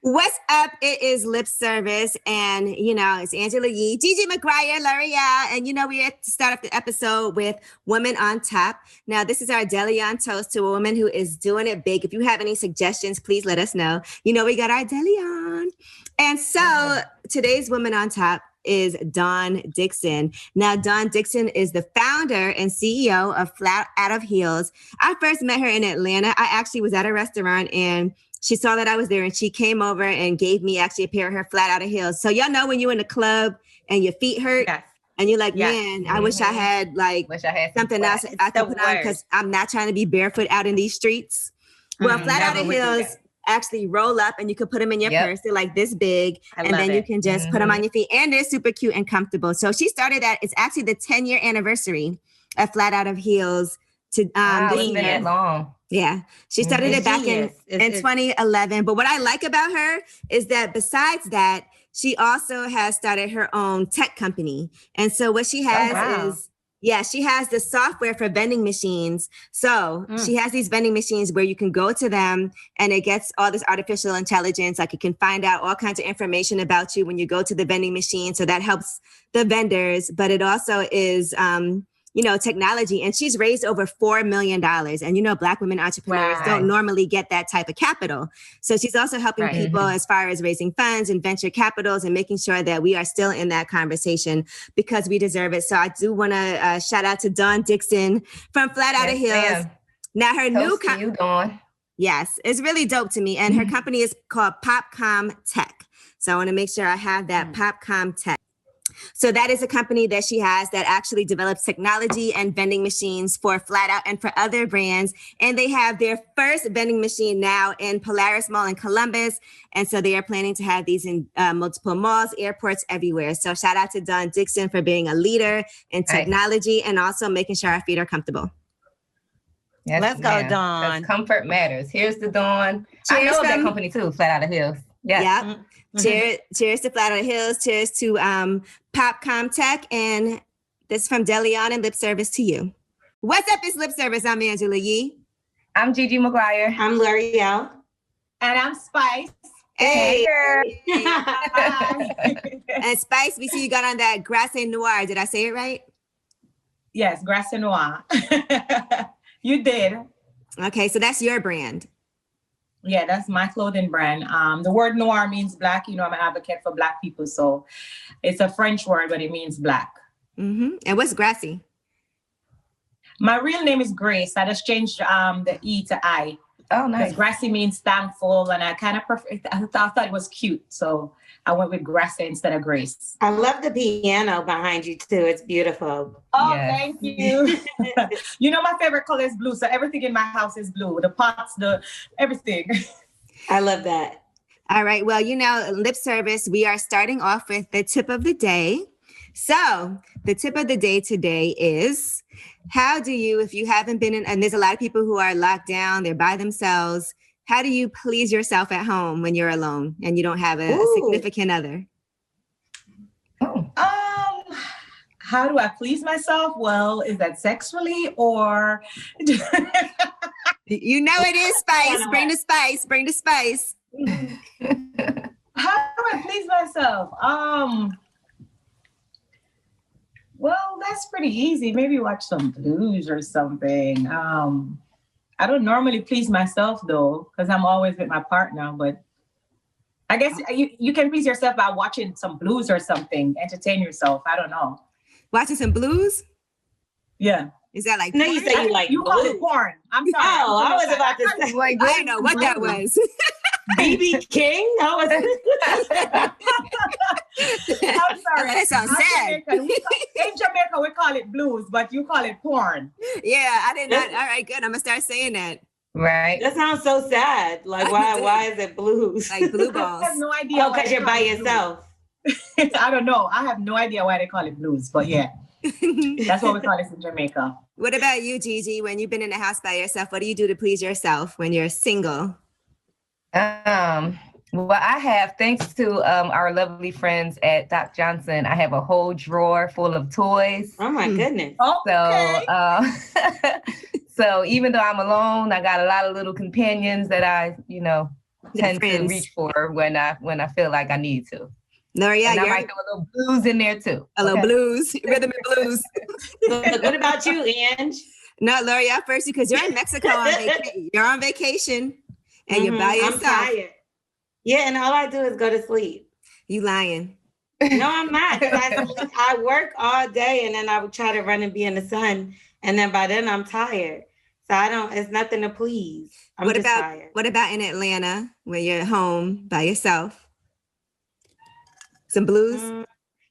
What's up? It is Lip Service, and it's Angela Yee, Gigi McGuire, L'Oreal, and we have to start off the episode with Women on Top. Now, this is our deli on toast to a woman who is doing it big. If you have any suggestions, please let us know. We got our deli on. And so today's Woman on Top is Dawn Dixon. Now, Dawn Dixon is the founder and CEO of Flat Out of Heels. I first met her in Atlanta. I actually was at a restaurant and she saw that I was there and she came over and gave me actually a pair of her Flat Out of Heels. So y'all know when you're in the club and your feet hurt and you're like, man, I wish I had something else I could put on because I'm not trying to be barefoot out in these streets. Well, Flat Out of Heels actually roll up and you can put them in your purse. They're like this big and then you can just put them on your feet and they're super cute and comfortable. So she started that. It's actually the 10-year anniversary of Flat Out of Heels. It's been that long. Yeah. She started it back in 2011. But what I like about her is that besides that, she also has started her own tech company. And so what she has is, she has the software for vending machines. So she has these vending machines where you can go to them and it gets all this artificial intelligence. Like it can find out all kinds of information about you when you go to the vending machine. So that helps the vendors. But it also is technology. And she's raised over $4 million. And, Black women entrepreneurs don't normally get that type of capital. So she's also helping people as far as raising funds and venture capitals and making sure that we are still in that conversation because we deserve it. So I do want to shout out to Dawn Dixon from Flat Out of Heels. Now her new company. Yes, it's really dope to me. And her company is called Popcom Tech. So I want to make sure I have that Popcom Tech. So that is a company that she has that actually develops technology and vending machines for Flat Out and for other brands. And they have their first vending machine now in Polaris Mall in Columbus. And so they are planning to have these in multiple malls, airports, everywhere. So shout out to Dawn Dixon for being a leader in technology and also making sure our feet are comfortable. Yes, Let's go, Dawn. Comfort matters. Here's the Dawn. I know that company too, Flat Out of Heels. Yeah. Cheers to Flat Out of Heels. Cheers to Popcom Tech. And this is from Delion and Lip Service to you. What's up? It's Lip Service. I'm Angela Yee. I'm Gigi McGuire. I'm L'Oreal. And I'm Spice. Hey. And Spice, we see you got on that Grasse Noir. Did I say it right? Yes, Grasse Noir. You did. Okay, so that's your brand. Yeah, that's my clothing brand. The word noir means black. I'm an advocate for Black people. So it's a French word, but it means black. Mm-hmm. And what's Gracie? My real name is Grace. I just changed the E to I. Oh, nice. Gracie means thankful. And I kind of I thought it was cute. So I went with Gracie instead of Grace. I love the piano behind you too. It's beautiful. Oh, Thank you. My favorite color is blue. So everything in my house is blue. The pots, everything. I love that. All right. Well, Lip Service, we are starting off with the tip of the day. So the tip of the day today is, how do you, if you haven't been in, and there's a lot of people who are locked down, they're by themselves. How do you please yourself at home when you're alone and you don't have a significant other? How do I please myself? Well, is that sexually or? You know it is Spice. Bring the spice. Bring the spice. How do I please myself? Well, that's pretty easy. Maybe watch some blues or something. I don't normally please myself though, because I'm always with my partner, but I guess you can please yourself by watching some blues or something, entertain yourself. I don't know. Watching some blues? Yeah. Is that like? No, you say you like. You call it porn. I'm sorry. Oh, I was about to say. I didn't know what that was. BB King? How was it? I'm sorry. That sounds sad. In Jamaica, we call it blues, but you call it porn. Yeah, I did not. All right, good. I'm gonna start saying that. Right. That sounds so sad. Like, why is it blues? Like blue balls. I have no idea. Oh, because you're by yourself. I don't know. I have no idea why they call it blues, but yeah. That's what we call it in Jamaica. What about you, Gigi? When you've been in the house by yourself, what do you do to please yourself when you're single? Well, I have, thanks to our lovely friends at Doc Johnson, I have a whole drawer full of toys. Oh my goodness. So, so even though I'm alone, I got a lot of little companions that I, tend to reach for when I feel like I need to. L'Oreal, and I might throw a little blues in there too. A little blues, rhythm and blues. What about you, Ange? No, L'Oreal first because you're in Mexico on vacation. You're on vacation and you're by yourself. I'm tired. Yeah, and all I do is go to sleep. You lying. No, I'm not. I work all day and then I would try to run and be in the sun. And then by then I'm tired. So it's nothing to please. I'm just tired. What about in Atlanta where you're home by yourself? Some blues?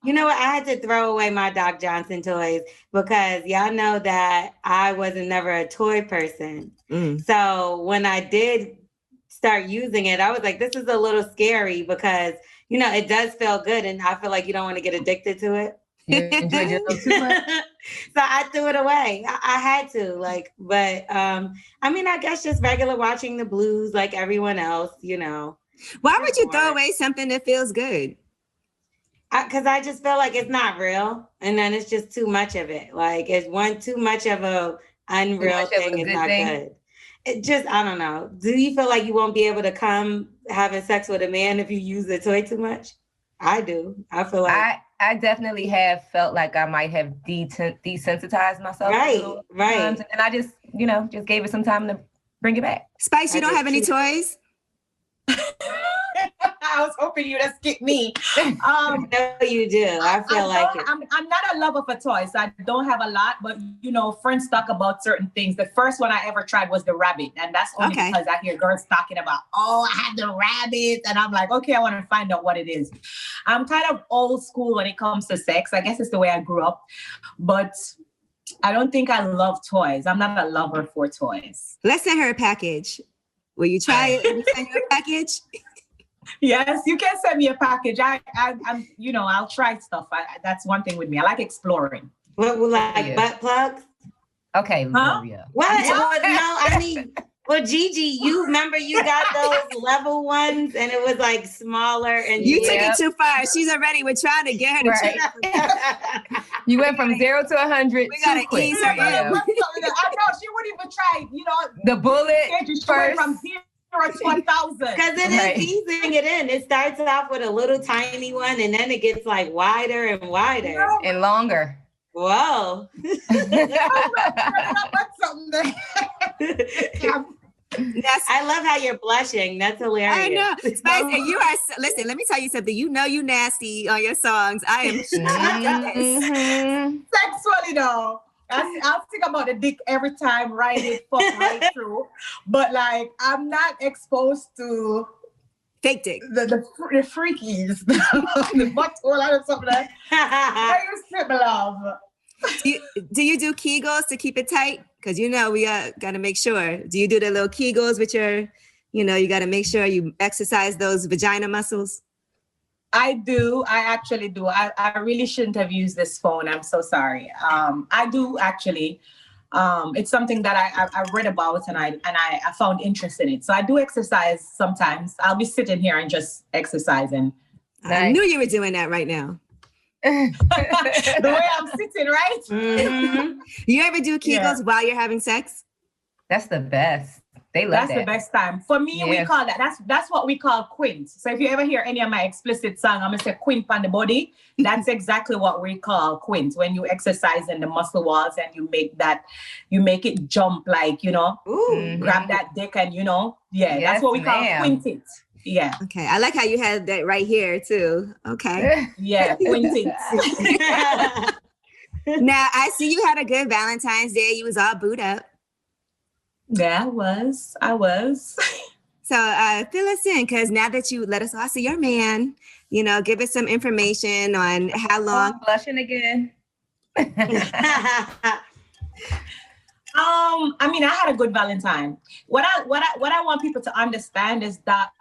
You know what? I had to throw away my Doc Johnson toys because y'all know that I wasn't never a toy person. So when I did start using it, I was like, this is a little scary because, it does feel good. And I feel like you don't want to get addicted to it. You enjoyed yourself too much? So I threw it away. I had to I guess just regular watching the blues like everyone else, Why would you throw away something that feels good? Because I just feel like it's not real. And then it's just too much of it. Like it's too much of a unreal thing is not good. It just, I don't know. Do you feel like you won't be able to come having sex with a man if you use the toy too much? I do. I feel like I definitely have felt like I might have desensitized myself. Right. And I just, just gave it some time to bring it back. Spice, you don't have any toys? I was hoping you'd have skipped me. No, you do. I feel like it. I'm not a lover for toys. I don't have a lot, but friends talk about certain things. The first one I ever tried was the rabbit, and that's only because I hear girls talking about, I had the rabbit, and I'm like, okay, I want to find out what it is. I'm kind of old school when it comes to sex. I guess it's the way I grew up, but I don't think I love toys. I'm not a lover for toys. Let's send her a package. Will you try it? Will you send you a package? Yes, you can send me a package. I'm, I'll try stuff. That's one thing with me. I like exploring. What, like butt plugs? Okay, huh? Well, Gigi, you remember you got those level ones and it was like smaller and you took it too far. She's already, we're trying to get her to You went from 0 to 100. We gotta ease her in. I know she wouldn't even try, the bullet first. From 0 to 1,000. Because it is easing it in. It starts off with a little tiny one and then it gets like wider and wider. And longer. Whoa. I love how you're blushing. That's hilarious. I know. Spice, and you are, listen, let me tell you something. You nasty on your songs. I am sexually though. I'll think about the dick every time, right through. But like, I'm not exposed to fake dick. The freakies, the butthole or something like that. I use strip love. Do you do Kegels to keep it tight? Because we got to make sure. Do you do the little Kegels with your, you got to make sure you exercise those vagina muscles? I do. I actually do. I really shouldn't have used this phone. I'm so sorry. I do actually. It's something that I read about and I found interest in it. So I do exercise sometimes. I'll be sitting here and just exercising. I knew you were doing that right now. The way I'm sitting, right? Mm-hmm. You ever do Kegels while you're having sex? That's the best. They love that's that. The best time. For me, we call that. That's what we call quint. So if you ever hear any of my explicit song, I'm gonna say quint on the body. That's exactly what we call quint. When you exercise in the muscle walls and you make it jump like, grab that dick and that's what we call quint it. Yeah. Okay. I like how you had that right here too. Okay. Yeah. Quint it. Now I see you had a good Valentine's Day. You was all booed up. Yeah, I was. So fill us in, because now that you let us all see your man, give us some information on how long. I'm blushing again. I had a good Valentine. What I want people to understand is that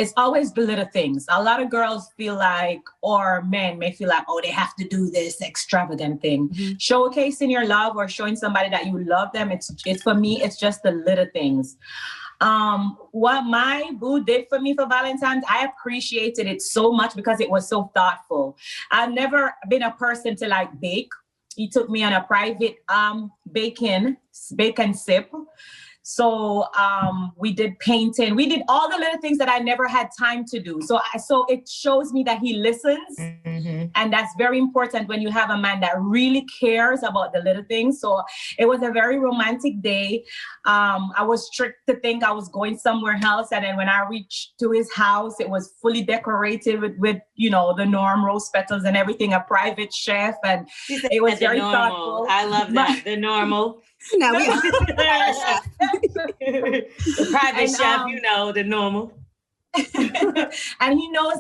it's always the little things. A lot of girls feel like, or men may feel like, they have to do this extravagant thing. Mm-hmm. Showcasing your love or showing somebody that you love them. It's for me, it's just the little things. What my boo did for me for Valentine's, I appreciated it so much because it was so thoughtful. I've never been a person to like bake. He took me on a private bake and sip. So we did painting. We did all the little things that I never had time to do. So it shows me that he listens. Mm-hmm. And that's very important when you have a man that really cares about the little things. So it was a very romantic day. I was tricked to think I was going somewhere else. And then when I reached to his house, it was fully decorated with the Norm rose petals and everything, a private chef. And it was very thoughtful. I love that. The normal. No, we are the private chef, the normal. And he knows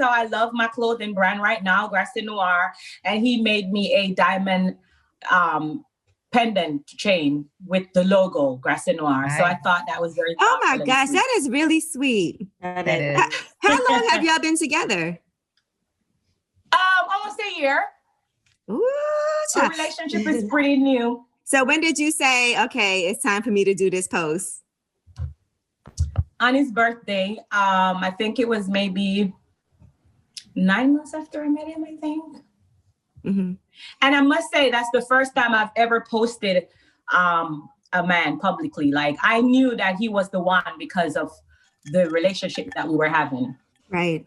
how I love my clothing brand right now, Grassy Noir. And he made me a diamond pendant chain with the logo Grassy Noir. Nice. So I thought that was very Oh my gosh, that is really sweet. That is. How long have y'all been together? Almost a year. Ooh, our relationship is pretty new. So when did you say, okay, it's time for me to do this post? On his birthday. I think it was maybe 9 months after I met him, I think. Mm-hmm. And I must say, that's the first time I've ever posted a man publicly. Like, I knew that he was the one because of the relationship that we were having. Right.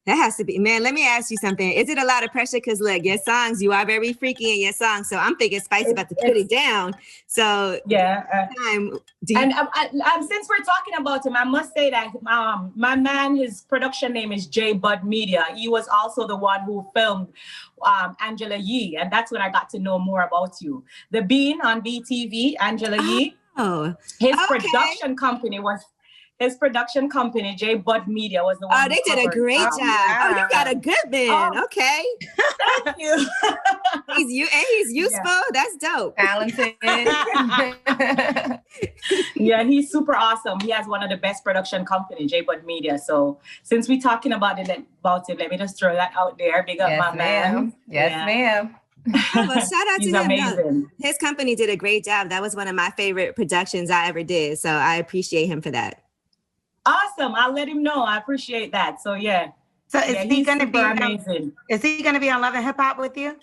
That has to be, man, let me ask you something. Is it a lot of pressure? Because look, your songs, you are very freaky in your songs. So I'm thinking Spice about to put it down. So yeah. And since we're talking about him, I must say that my man, his production name is J Bud Media. He was also the one who filmed Angela Yee. And that's when I got to know more about you. The Bean on BTV, Angela Yee. Oh, his production company, J Bud Media, was the one. Oh, they did a great job. Yeah. Oh, you got a good man. Oh. Okay. Thank you. He's useful. Yeah. That's dope. Talented. Yeah, he's super awesome. He has one of the best production companies, J Bud Media. So since we're talking about him, let me just throw that out there. Big up my man. Yes, ma'am. Oh, well, shout out to him. Amazing. His company did a great job. That was one of my favorite productions I ever did. So I appreciate him for that. Awesome. I'll let him know. I appreciate that. So yeah. So is he going to be amazing? Is he going to be on Love and Hip Hop with you?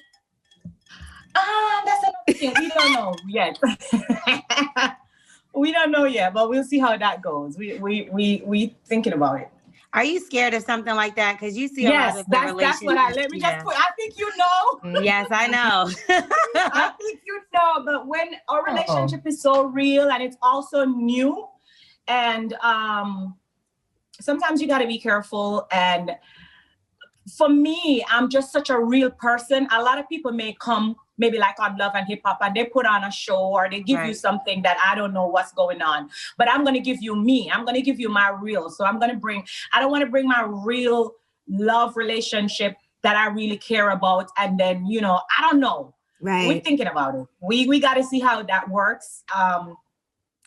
That's another thing. We don't know yet. We don't know yet, but we'll see how that goes. We thinking about it. Are you scared of something like that? Because you see a lot of the relationships. That's what I think you know. Yes, I know. I think you know, but when our relationship is so real and it's also new, and sometimes you got to be careful. And for me, I'm just such a real person. A lot of people may come maybe like on Love and Hip Hop and they put on a show or they give you something that I don't know what's going on. But I'm going to give you me. I'm going to give you my real. So I don't want to bring my real love relationship that I really care about. And then, I don't know. Right. We're thinking about it. We got to see how that works.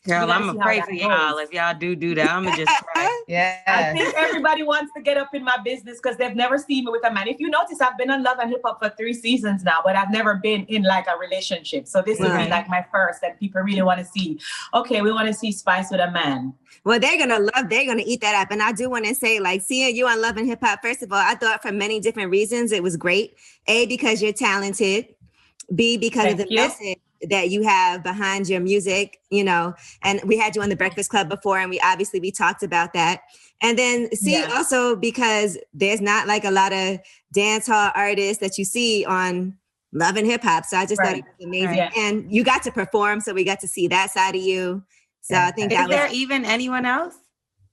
Girl, I'm gonna pray for y'all if y'all do that. I'm gonna just pray. Yeah. I think everybody wants to get up in my business because they've never seen me with a man. If you notice, I've been on Love and Hip Hop for 3 seasons now, but I've never been in like a relationship. So this will be like my first, and people really want to see. Okay, we want to see Spice with a man. Well, they're gonna eat that up. And I do want to say, like, seeing you on Love and Hip Hop, first of all, I thought for many different reasons it was great. A, because you're talented. B, because of the message that you have behind your music, and we had you on the Breakfast Club before, and we talked about that. And then C, also because there's not like a lot of dancehall artists that you see on Love and Hip Hop. So I just thought it was amazing. Right. And you got to perform, so we got to see that side of you. So I think Is there even anyone else?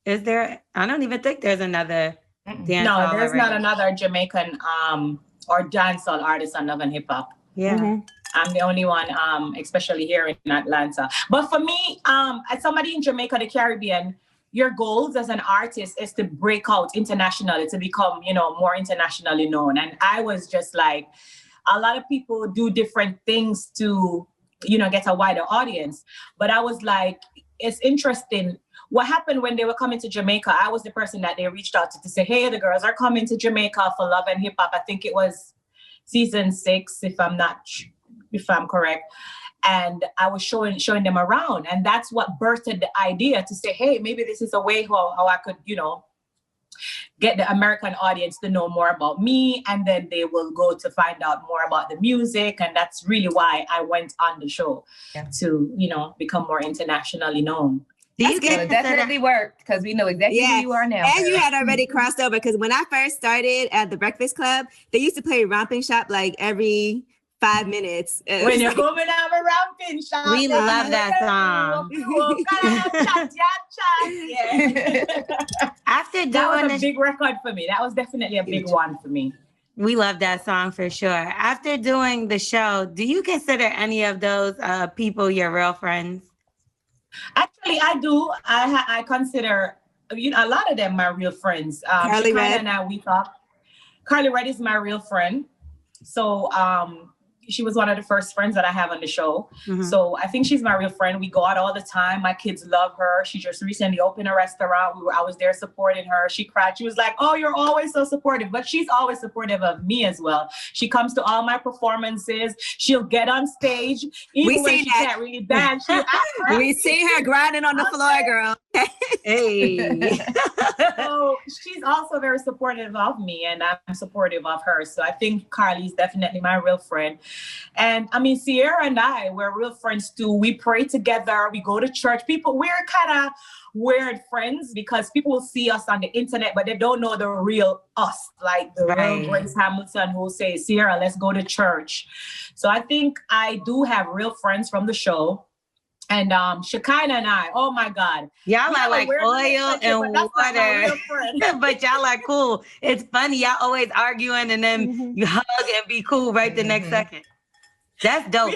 Is there? I don't even think there's another dancehall. No, there's not another Jamaican or dancehall artist on Love and Hip Hop. Yeah. Mm-hmm. I'm the only one, especially here in Atlanta. But for me, as somebody in Jamaica, the Caribbean, your goals as an artist is to break out internationally, to become, more internationally known. And I was just like, a lot of people do different things to, get a wider audience. But I was like, it's interesting. What happened when they were coming to Jamaica, I was the person that they reached out to say, hey, the girls are coming to Jamaica for Love and Hip Hop. I think it was season 6, if I'm correct. And I was showing them around. And that's what birthed the idea to say, hey, maybe this is a way how I could, get the American audience to know more about me, and then they will go to find out more about the music. And that's really why I went on the show to, become more internationally known. It definitely worked because we know exactly who you are now. And you had already crossed over because when I first started at the Breakfast Club, they used to play Romping Shop like every 5 minutes. When you're coming out of Romping Shop. We love that song. After doing that was a big record for me. That was definitely a big one for me. We love that song for sure. After doing the show, do you consider any of those people your real friends? Actually, I do. I consider a lot of them my real friends. Carly Red and I, we talk. Carly Red is my real friend. So she was one of the first friends that I have on the show. Mm-hmm. So I think she's my real friend. We go out all the time. My kids love her. She just recently opened a restaurant. I was there supporting her. She cried. She was like, "Oh, you're always so supportive." But she's always supportive of me as well. She comes to all my performances. She'll get on stage. Even when she can't really dance. We see her grinding on the floor, girl. Hey. So she's also very supportive of me, and I'm supportive of her. So I think Carly's definitely my real friend. And I mean, Sierra and we're real friends too. We pray together. We go to church. We're kind of weird friends because people will see us on the internet, but they don't know the real us, like the real Grace Hamilton who says, "Sierra, let's go to church." So I think I do have real friends from the show. And Shekinah and I, oh my God. Y'all are like oil and water. But y'all are cool. It's funny. Y'all always arguing and then you hug and be cool right the next second. That's dope.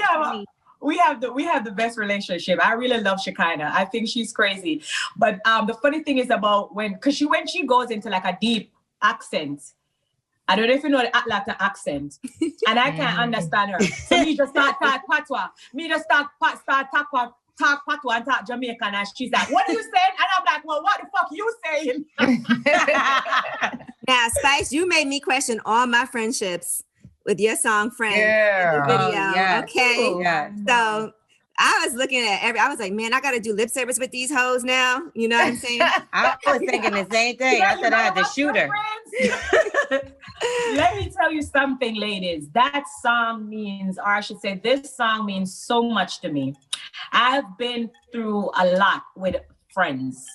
We have the best relationship. I really love Shekinah. I think she's crazy. But the funny thing is about when she goes into like a deep accent, I don't know if you know the Atlanta accent, and I can't understand her. So me just start patois. Me just start patois and talk Jamaican, and she's like, "What are you saying?" And I'm like, "Well, what the fuck you saying?" Now, Spice, you made me question all my friendships with your song "Friend" in the video. Okay, so I was looking at I was like, man, I got to do lip service with these hoes now. You know what I'm saying? I was thinking the same thing. I said I had to shoot her. Let me tell you something, ladies. That song means, or I should say, this song means so much to me. I've been through a lot with friends.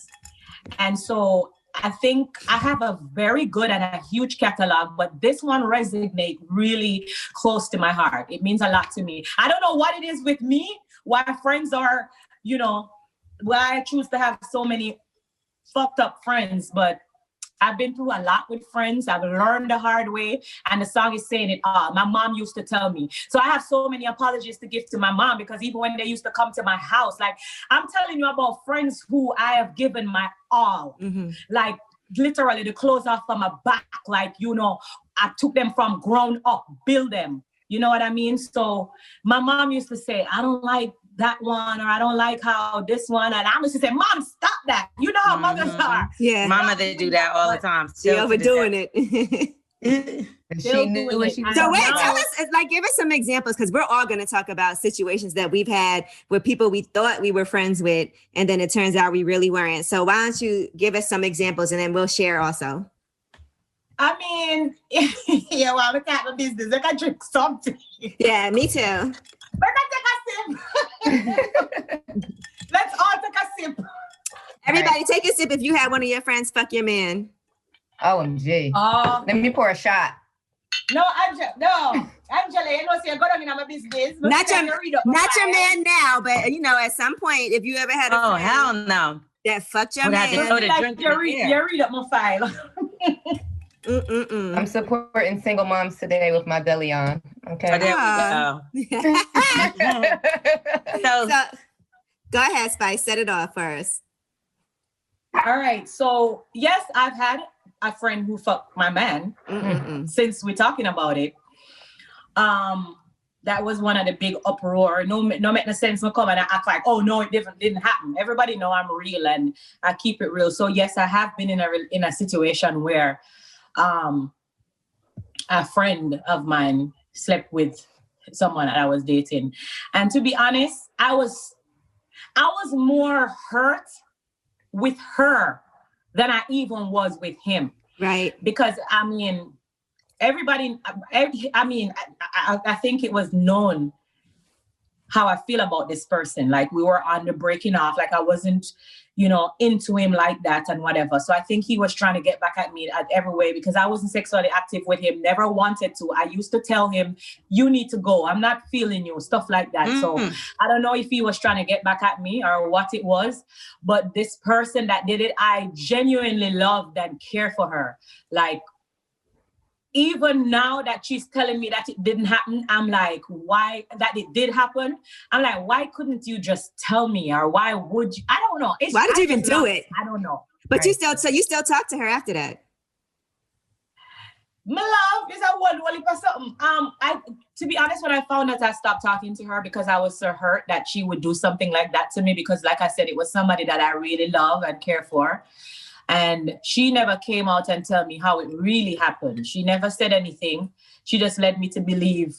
And so I think I have a very good and a huge catalog, but this one resonates really close to my heart. It means a lot to me. I don't know what it is with me, why friends are, why I choose to have so many fucked up friends, but I've been through a lot with friends. I've learned the hard way, and the song is saying it all. My mom used to tell me. So I have so many apologies to give to my mom, because even when they used to come to my house, like I'm telling you about friends who I have given my all, like literally the clothes off from my back, like, I took them from ground up, build them. You know what I mean? So my mom used to say, I don't like that one, or I don't like how this one. And I used to say, Mom, stop that. You know how mothers are. Yeah. My mother do that all the time. She overdoing it. She knew what she was. So wait, tell us, give us some examples, because we're all going to talk about situations that we've had with people we thought we were friends with, and then it turns out we really weren't. So why don't you give us some examples, and then we'll share also. I mean, well, I can't have business. I can drink something. Yeah, me too. But take a sip. Let's all take a sip. Everybody, take a sip if you had one of your friends fuck your man. OMG. Let me pour a shot. No, Angela, you know, see, I got in my business. Not your man now, but at some point, if you ever had a friend, hell no, that fucked your man. You read up my file. I'm supporting single moms today with my belly on. Okay. Oh, there we go. So go ahead, Spice. Set it off first. All right. So yes, I've had a friend who fucked my man. Since we're talking about it, that was one of the big uproar. No make no sense. No come and I act like, oh no, it didn't happen. Everybody know I'm real and I keep it real. So yes, I have been in a situation where a friend of mine slept with someone that I was dating. And to be honest, I was more hurt with her than I even was with him. Right. Because I mean, everybody, I think it was known how I feel about this person. Like we were on the breaking off, like I wasn't, into him like that and whatever. So I think he was trying to get back at me at every way because I wasn't sexually active with him, never wanted to. I used to tell him, you need to go. I'm not feeling you, stuff like that. So I don't know if he was trying to get back at me or what it was, but this person that did it, I genuinely loved and care for her. Like, even now that she's telling me that it didn't happen, I'm like, why that it did happen? I'm like, why couldn't you just tell me? Or why would you? I don't know. Why did you even do it? I don't know. But you still talk to her after that? My love is a one for something. To be honest, when I found out, I stopped talking to her because I was so hurt that she would do something like that to me. Because like I said, it was somebody that I really love and care for. And she never came out and tell me how it really happened. She never said anything. She just led me to believe,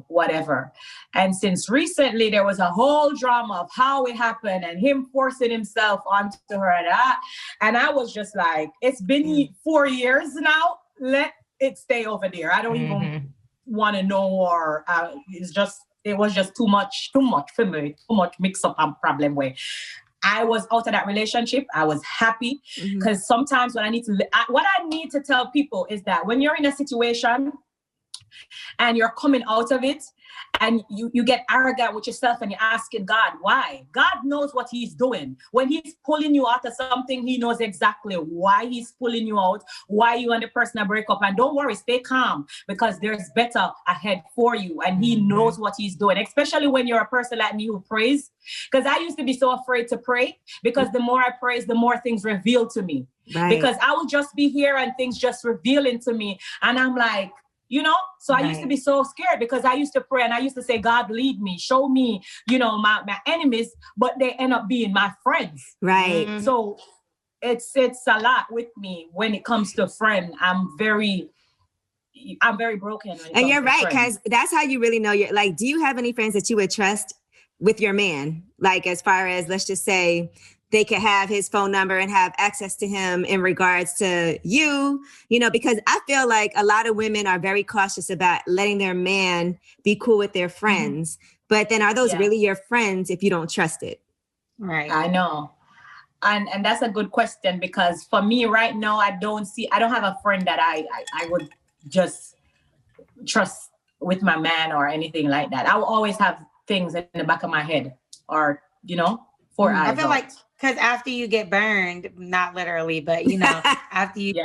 whatever. And since recently, there was a whole drama of how it happened and him forcing himself onto her. And I was just like, it's been 4 years now. Let it stay over there. I don't even want to know more. It was just too much for me, too much mix up and problem way. I was out of that relationship. I was happy because sometimes what I need to tell people is that when you're in a situation and you're coming out of it and you get arrogant with yourself and you're asking God, why? God knows what he's doing. When he's pulling you out of something, he knows exactly why he's pulling you out, why you and the person are break up. And don't worry, stay calm because there's better ahead for you. And he knows what he's doing, especially when you're a person like me who prays. Because I used to be so afraid to pray because the more I praise, the more things reveal to me. Right. Because I would just be here and things just revealing to me. And I'm like, so I used to be so scared because I used to pray and I used to say, God, lead me, show me, my enemies, but they end up being my friends. Right. So it's a lot with me when it comes to friend. I'm very broken. And you're right, because that's how you really know do you have any friends that you would trust with your man? Like, as far as, let's just say, they could have his phone number and have access to him in regards to you, because I feel like a lot of women are very cautious about letting their man be cool with their friends. But then are those really your friends if you don't trust it? Right. I know. And that's a good question because for me right now, I don't have a friend that I would just trust with my man or anything like that. I will always have things in the back of my head or, for eyes. I feel like because after you get burned, not literally, but after you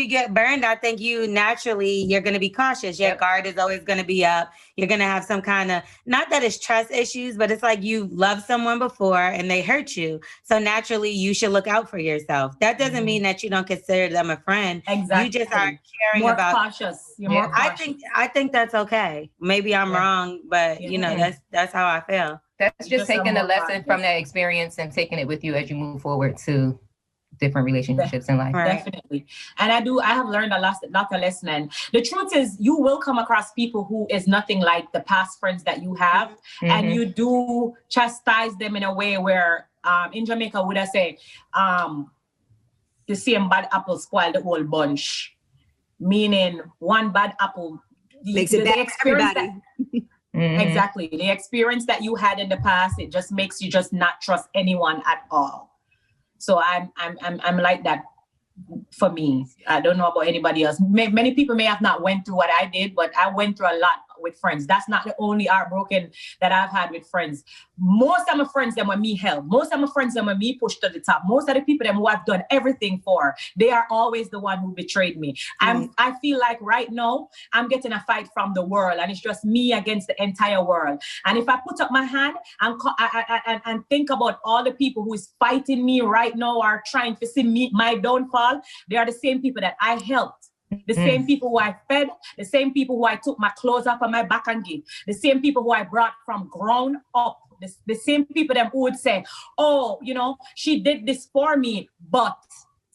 get burned, I think you're going to be cautious. Your guard is always going to be up. You're going to have some kind of, not that it's trust issues, but it's like you loved someone before and they hurt you. So naturally you should look out for yourself. That doesn't mean that you don't consider them a friend. Exactly. You just are caring more about. Cautious. You're more cautious. I think that's okay. Maybe I'm wrong, but that's how I feel. That's just taking a lesson from that experience and taking it with you as you move forward to different relationships in life. Right. Definitely. And I have learned a lot of lessons. And the truth is you will come across people who is nothing like the past friends that you have. And you do chastise them in a way where in Jamaica would I say the same bad apple spoil the whole bunch. Meaning one bad apple makes it bad for everybody. Exactly. The experience that you had in the past, it just makes you just not trust anyone at all. So I'm like that for me. I don't know about anybody else. Many people may have not went through what I did, but I went through a lot with friends. That's not the only heartbroken that I've had with friends. Most of my friends, them were me help. Most of my friends, them were me pushed to the top. Most of the people them who I've done everything for, they are always the one who betrayed me. I feel like right now I'm getting a fight from the world and it's just me against the entire world. And if I put up my hand and think about all the people who is fighting me right now or trying to see my downfall, they are the same people that I helped. The same people who I fed, the same people who I took my clothes off of my back and give, the same people who I brought from ground up, the same people that would say, oh, she did this for me, but.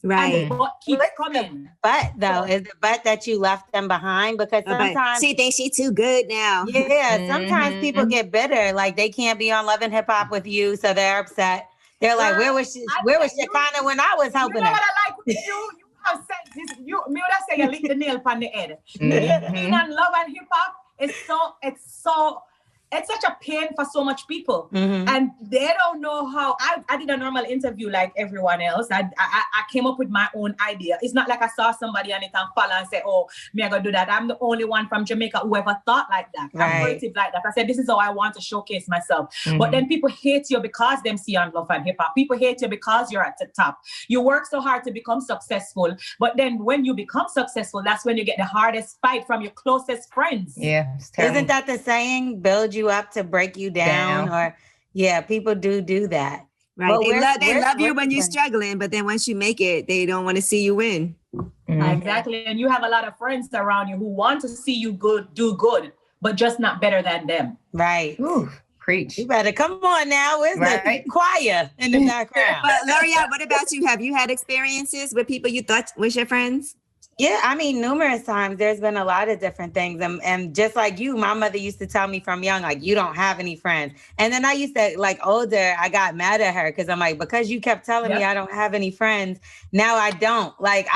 Right. But keep coming. But though, is the but that you left them behind? Because sometimes she thinks she's too good now. Yeah, sometimes people get bitter, like they can't be on Love and Hip Hop with you, so they're upset. They're like, where was Shekinah when I was helping her? What I like with you have said this. Me would have said you lick the nail on the head. Mm-hmm. Being on love and hip hop it's such a pain for so much people, and they don't know how. I did a normal interview like everyone else. I came up with my own idea. It's not like I saw somebody on it and follow and say, "Oh, me I gonna do that." I'm the only one from Jamaica who ever thought like that. Right. I'm creative like that. I said, "This is how I want to showcase myself." But then people hate you because them see on love and hip hop. People hate you because you're at the top. You work so hard to become successful, but then when you become successful, that's when you get the hardest fight from your closest friends. Yeah, isn't that the saying? Build you up to break you down. Or people do that. Right. But they love you when you're struggling, but then once you make it, they don't want to see you win. Exactly. And you have a lot of friends around you who want to see you do good, but just not better than them. Right. Ooh, preach. You better come on now. Where's the choir in the background? But L'Oreal, what about you? Have you had experiences with people you thought was your friends? Yeah, I mean, numerous times there's been a lot of different things. And just like you, my mother used to tell me from young, like, you don't have any friends. And then I used to, like, older, I got mad at her because I'm like, because you kept telling me I don't have any friends, now I don't. Like,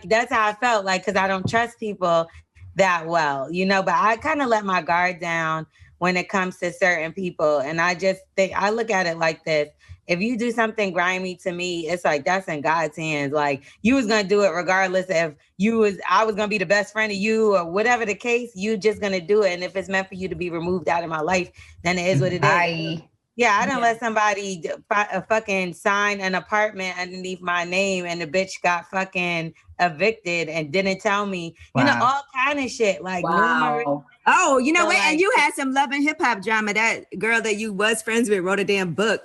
that's how I felt, like, because I don't trust people that well, but I kind of let my guard down when it comes to certain people. And I just think, I look at it like this. If you do something grimy to me, it's like, that's in God's hands. Like, you was going to do it regardless if I was going to be the best friend of you or whatever the case, you just going to do it. And if it's meant for you to be removed out of my life, then it is what it is. Yeah, I don't let somebody fucking sign an apartment underneath my name and the bitch got fucking evicted and didn't tell me, all kind of shit. Like, oh, you know what? And you had some love and hip hop drama. That girl that you was friends with wrote a damn book.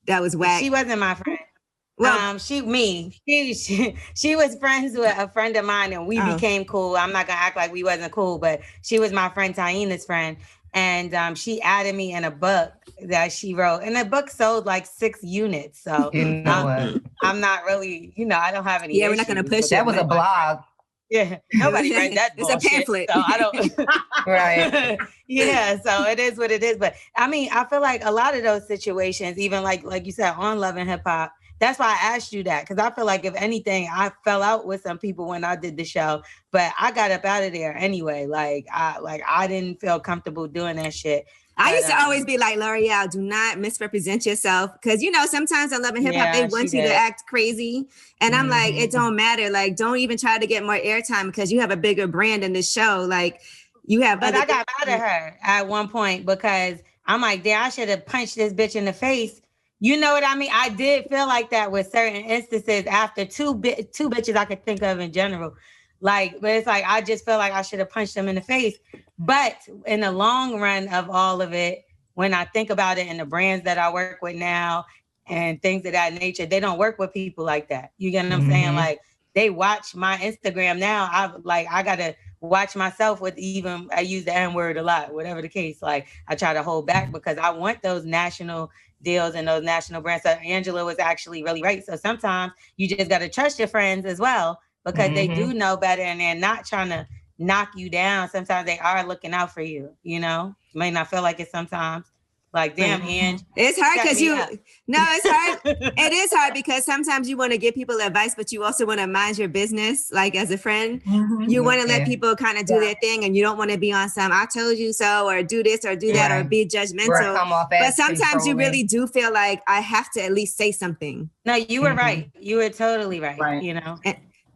That was whack. She wasn't my friend. Well, she was friends with a friend of mine and we became cool. I'm not gonna act like we wasn't cool, but she was my friend Taina's friend. And she added me in a book that she wrote. And the book sold like 6 units. So I'm not really, I don't have any issues. We're not gonna push it. That was a blog. Yeah, nobody read that. It's bullshit, a pamphlet. So I don't. Right. Yeah, so it is what it is. But I mean, I feel like a lot of those situations, even like you said, on Love and Hip Hop. That's why I asked you that, because I feel like if anything, I fell out with some people when I did the show, but I got up out of there anyway. I didn't feel comfortable doing that shit. I used to always be like, L'Oreal, do not misrepresent yourself. Because, sometimes on Love and Hip Hop, they want you to act crazy. And I'm like, it don't matter. Like, don't even try to get more airtime because you have a bigger brand in this show. Like, you have. But I got mad at her at one point because I'm like, damn, I should have punched this bitch in the face. You know what I mean? I did feel like that with certain instances after two bitches I could think of in general. But it's like, I just feel like I should have punched them in the face. But in the long run of all of it, when I think about it and the brands that I work with now and things of that nature, they don't work with people like that. You get what I'm saying? Like, they watch my Instagram now. I got to watch myself with I use the N-word a lot, whatever the case. Like, I try to hold back because I want those national deals and those national brands. So Angela was actually really right. So sometimes you just got to trust your friends as well, because they do know better and they're not trying to knock you down. Sometimes they are looking out for you, You may not feel like it sometimes. Like, damn, Ange. It's hard because it's hard. It is hard because sometimes you want to give people advice, but you also want to mind your business. Like, as a friend, you want to let people kind of do their thing, and you don't want to be on some, I told you so, or do this or do that, or be judgmental. But sometimes you really do feel like I have to at least say something. No, you were right. You were totally right.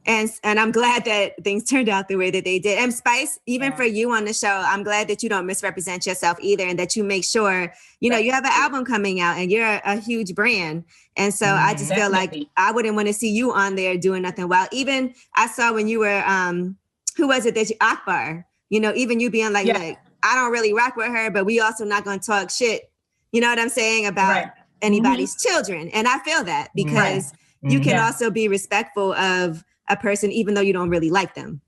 And I'm glad that things turned out the way that they did. And Spice, even for you on the show, I'm glad that you don't misrepresent yourself either, and that you make sure, you have an album coming out and you're a huge brand. And so I just feel like I wouldn't want to see you on there doing nothing wild. Even I saw when you were, who was it that you, Akbar, even you being like, I don't really rock with her, but we also not going to talk shit. You know what I'm saying? About anybody's children. And I feel that because you can also be respectful of a person, even though you don't really like them.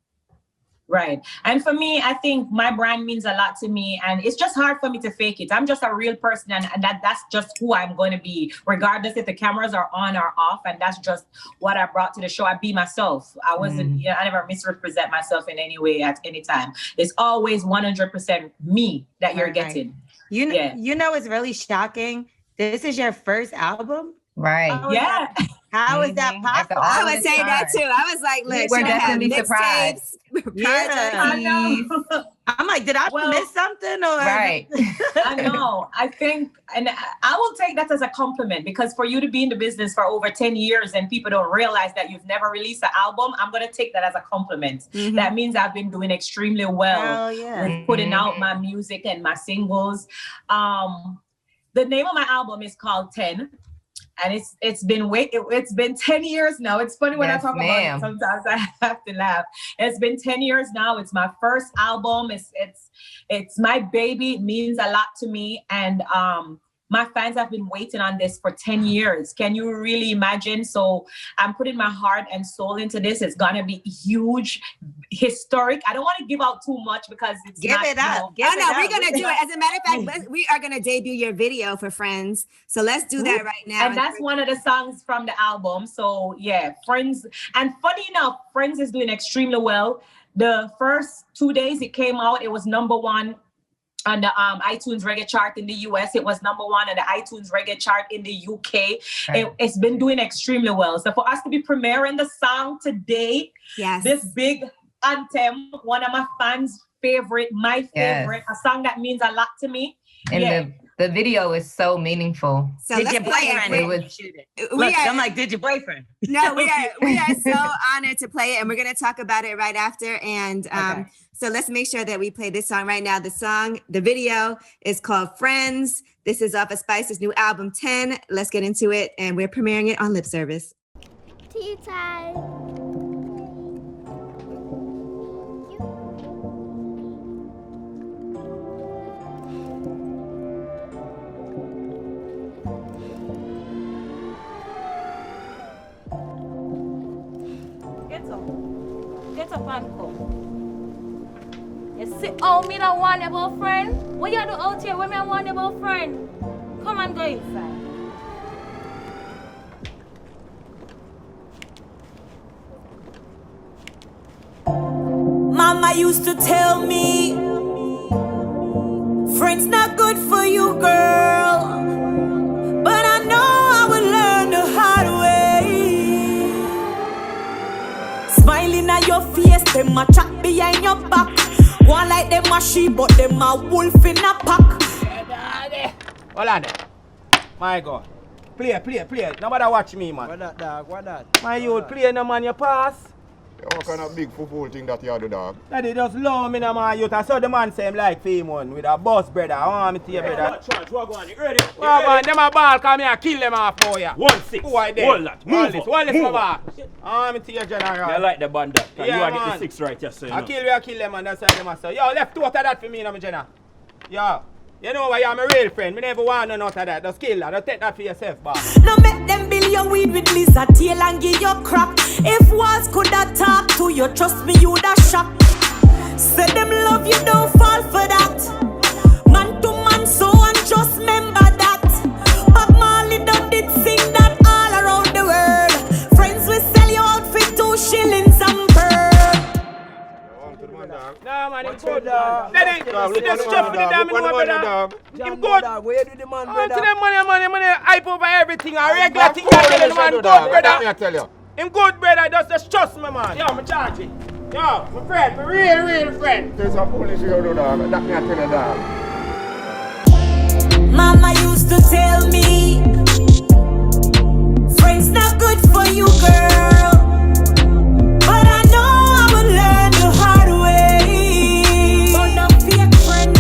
Right. And for me, I think my brand means a lot to me, and it's just hard for me to fake it. I'm just a real person, and that's just who I'm going to be, regardless if the cameras are on or off. And that's just what I brought to the show. I be myself. I wasn't, I never misrepresent myself in any way at any time. It's always 100% me that you're getting. You know, it's really shocking. This is your first album? Right. Oh, How is that possible? I was saying that too. I was like, look, we're definitely surprised. I'm like, did I miss something? Or right? I know. I think, and I will take that as a compliment, because for you to be in the business for over 10 years and people don't realize that you've never released an album, I'm going to take that as a compliment. Mm-hmm. That means I've been doing extremely well with putting out my music and my singles. The name of my album is called 10. And it's been 10 years now. It's funny when I talk about it. Sometimes I have to laugh. It's been 10 years now. It's my first album. It's my baby. It means a lot to me. And my fans have been waiting on this for 10 years. Can you really imagine? So I'm putting my heart and soul into this. It's gonna be huge, historic. I don't want to give out too much because it's Give it up. We're gonna do it. As a matter of fact, we are gonna debut your video for Friends. So let's do that right now. And that's one of the songs from the album. So yeah, Friends. And funny enough, Friends is doing extremely well. The first 2 days it came out, it was #1 on the iTunes reggae chart in the US. It was #1 on the iTunes reggae chart in the UK. Right. It's been doing extremely well. So for us to be premiering the song today, this big anthem, one of my fans' favorite, my favorite, a song that means a lot to me. And the video is so meaningful. So did your boyfriend shoot it? I'm like, did your boyfriend? No, we are so honored to play it, and we're going to talk about it right after. And so let's make sure that we play this song right now. The video is called Friends. This is off of Spice's new album 10. Let's get into it, and we're premiering it on Lip Service. Tea time. Get up and come. You see, oh, me don't want your friend. What you do out here when me want your friend? Come and go inside. Mama used to tell me, friends not good for you, girl. But I know I will learn the hard way. Smiling at your face, them a chat behind your back. One like them a sheep, but them a wolf in a pack. Hold on there. My God. Play. Nobody watch me, man. What that, dog? What that? My youth, play no man, you pass. What kind of big football thing that you do, dog? Daddy just love me, no man, youth. I saw the man say him like fame one with a boss, brother. I want me to you, brother. What on? You ready? Well, man, them a ball come here, kill them off for you. 1-6. Who are they? Hold that. Move up. One less, I want me to you, general. I like the bandit. Yeah, you are man. get the 6 right, yes, sir. I kill them, man. That's why them a say. Yo, left 2 out of that for me, no, general. Yo. You know why you're my real friend. Me never want none out of that. Just kill that. Just take that for yourself, boss. No make them bill your weed with lizard tail and give your crack. If walls could have talk to you, trust me, you'd have shock. Say them love you, don't fall for that. Man to man, so and just remember that. Bob Marley done did sing that all around the world. Friends will sell you out for 2 shillings and bird. Nah, man, it's good, dog. Daddy, just chop for the damn in one, brother. Him good. Where you do the man, brother? To them money, hype over everything. A regular thing that tell the man good, brother. I tell you. Him good, brother. Just trust me, man. Yo, me charge it. Yo, my friend, my real friend. There's a foolish you do, dog. That me I tell you, dog. Mama used to tell me, friends not good for you, girl. But I know I will learn the hard way. But no fake friend.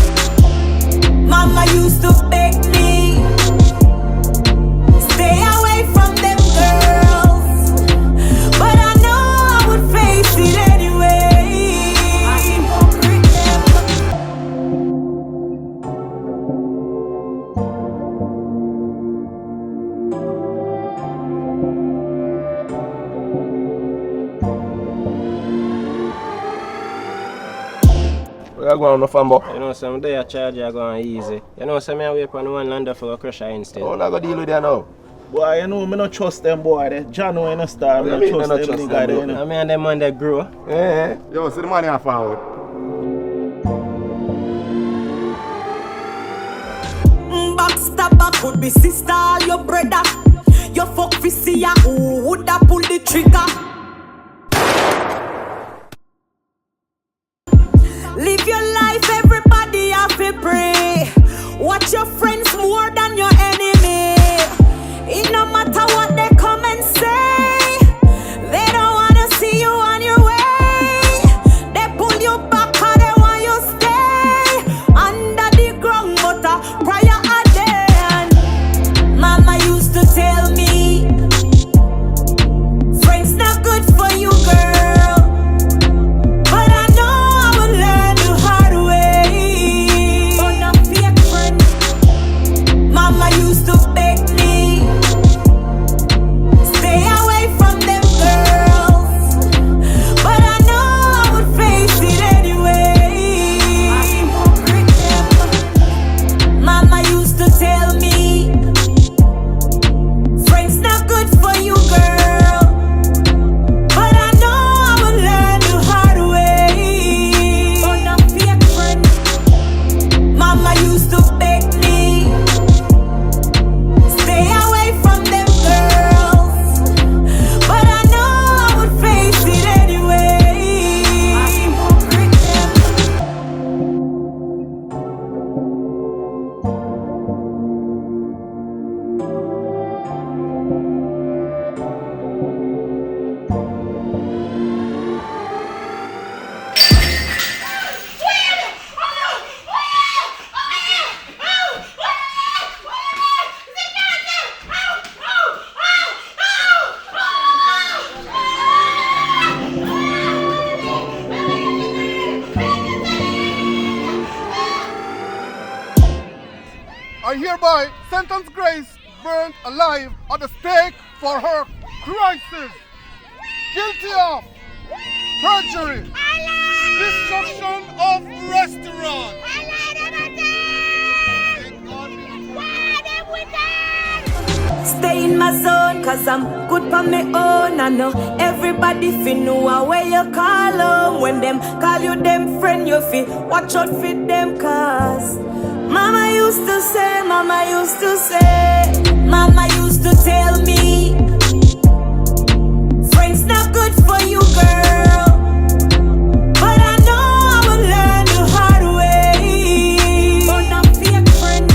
Mama used to beg me, stay away from them girls. But I know I would face it anyway. I hypocrite them. Where you going, no fanbo? You know, some day I charge you going easy. You know, some I wait on one lander for a crusher instead. Oh, not gonna deal with that now. Boy, you know, me not trust them boy. They John ain't a star. Me not trust them nigga. I mean, and them man they grow. Eh? Yo, see the money I found. Backstabber could be sister or your brother. You fuck fi see ya, ooh, woulda pull the trigger. Live your life, everybody have to pray. Watch your friends more than your enemy. It no matter what they come and say, they don't wanna see you on your way. They pull you back 'cause they want you stay under the ground, but prior a day. And mama used to tell me, friends not good for you, girl. But I know I will learn the hard way. Oh, no fake friend. Mama used to beg me, stay away from them girls. But I know I would face it anyway. Mama used to tell me, friends not good for you, girl. But I know I will learn the hard way. Oh, no fake friend. Mama used to beg me, stay away from them girls. But I know I would face it anyway. I hereby sentence Grace burnt alive at the stake for her crisis. Guilty of perjury, destruction of restaurant. Stay in my zone, 'cause I'm good for my own. I know everybody fi know where you call home. When them call you them friend, you fi watch out for them, 'cause mama used to say, mama used to say, mama used to tell me, friends not good for you, girl. But I know I will learn the hard way. Oh, no fake friend.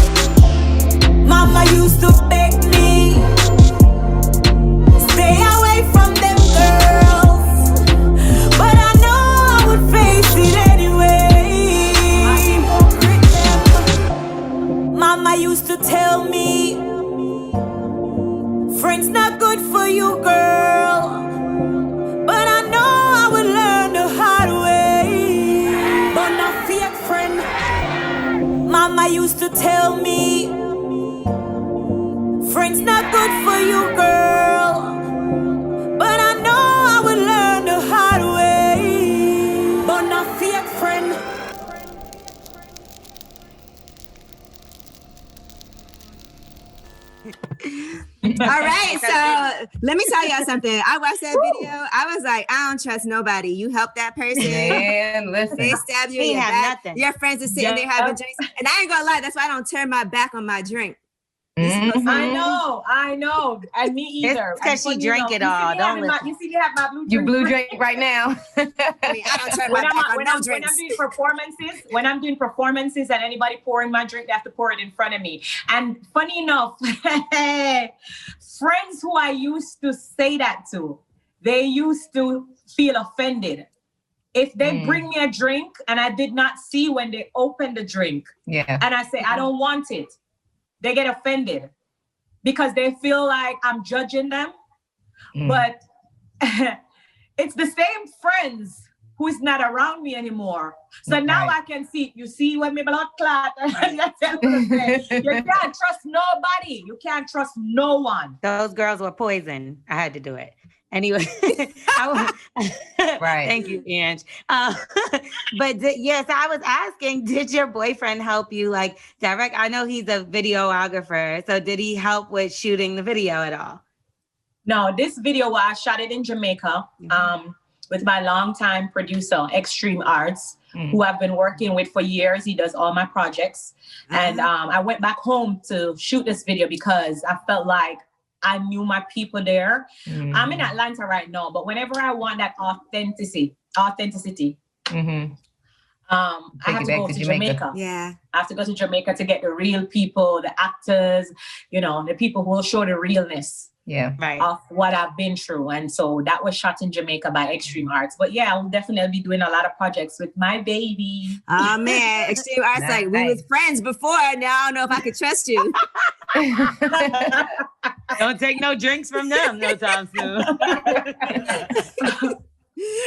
Mama used to beg me, stay away from them girls. But I know I would face it anyway. Mama used to tell me, friends not good for you, girl. But I know I will learn the hard way. But no fake friend. Mama used to tell me, friends not good for you, girl. But I know I will learn the hard way. But no fake friend. All right, so let me tell y'all something. I watched that video. I was like, I don't trust nobody. You help that person. Man, listen. They stab you in your back. Your friends are sitting there having drinks. And I ain't gonna lie, that's why I don't turn my back on my drink. Mm-hmm. I know. And me either. It's because she drank it all. Don't listen. You see me have my blue drink. You blue drink right now. I mean, I don't turn my back on no drinks. When I'm doing performances and anybody pouring my drink, they have to pour it in front of me. And funny enough, friends who I used to say that to, they used to feel offended. If they bring me a drink and I did not see when they opened the drink, and I say, I don't want it, they get offended because they feel like I'm judging them. But it's the same friends who is not around me anymore. So now I can see, you see when my blood clot, you can't trust nobody. You can't trust no one. Those girls were poison. I had to do it. Anyway, right. Thank you, Ange. But yes, I was asking, did your boyfriend help you like direct? I know he's a videographer. So did he help with shooting the video at all? No, this video, I shot it in Jamaica with my longtime producer, Extreme Arts, who I've been working with for years. He does all my projects. And I went back home to shoot this video because I felt like I knew my people there. I'm in Atlanta right now, but whenever I want that authenticity, I have to go to Jamaica. Yeah. I have to go to Jamaica to get the real people, the actors, you know, the people who will show the realness of what I've been through. And so that was shot in Jamaica by Extreme Arts. But yeah, I'll definitely be doing a lot of projects with my baby. Oh man, Extreme Arts, like we was friends before. Now I don't know if I could trust you. Don't take no drinks from them no time soon.